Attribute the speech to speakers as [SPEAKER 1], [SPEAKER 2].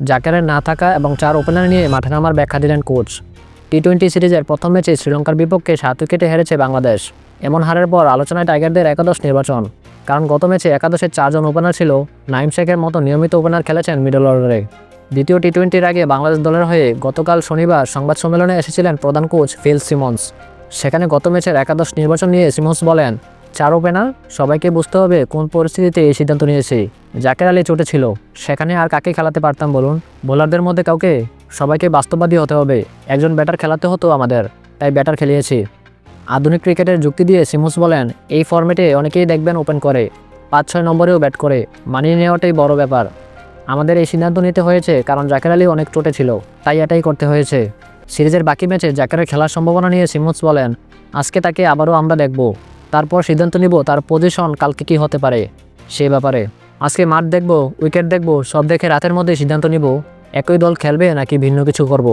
[SPEAKER 1] জাকেরের না থাকা এবং 4 ওপেনার নিয়ে মাঠে নামার ব্যাখ্যা দিলেন কোচ। টি-20 সিরিজের প্রথম ম্যাচে শ্রীলঙ্কার বিপক্ষে 7 উইকেটে হেরেছে বাংলাদেশ। এমন হারের পর আলোচনায় টাইগারদের একাদশ নির্বাচন। কারণ গত ম্যাচে একাদশের 4 জন ওপেনার ছিল। নাইম শেখের মতো নিয়মিত ওপেনার খেলেছেন মিডল অর্ডারে। দ্বিতীয় টি-20-র আগে বাংলাদেশ দলের হয়ে গতকাল শনিবার সংবাদ সম্মেলনে এসেছিলেন প্রধান কোচ ফিল সিমন্স। সেখানে গত ম্যাচের একাদশ নির্বাচন নিয়ে সিমন্স বলেন, 4 ওপেনার, সবাইকে বুঝতে হবে কোন পরিস্থিতিতে এই সিদ্ধান্ত নিয়েছি। জাকের আলী চোটে ছিল, সেখানে আর কাকে খেলাতে পারতাম বলুন? বোলারদের মধ্যে কাউকে? সবাইকে বাস্তববাদী হতে হবে। একজন ব্যাটার খেলাতে হতো আমাদের, তাই ব্যাটার খেলিয়েছি। আধুনিক ক্রিকেটের যুক্তি দিয়ে সিমন্স বলেন, এই ফরম্যাটে অনেকেই দেখবেন ওপেন করে, 5-6 নম্বরেও ব্যাট করে। মানিয়ে নেওয়াটাই বড় ব্যাপার। আমাদের এই সিদ্ধান্ত নিতে হয়েছে কারণ জাকের আলী অনেক চোটে ছিল, তাই এটাই করতে হয়েছে। সিরিজের বাকি ম্যাচে জাকেরের খেলার সম্ভাবনা নিয়ে সিমন্স বলেন, আজকে তাকে আবারও আমরা দেখব, তারপর সিদ্ধান্ত নিব তার পজিশন কালকে কী হতে পারে সে ব্যাপারে। আজকে মাঠ দেখব, উইকেট দেখব, সব দেখে রাতের মধ্যে সিদ্ধান্ত নিব একই দল খেলবে নাকি ভিন্ন কিছু করব।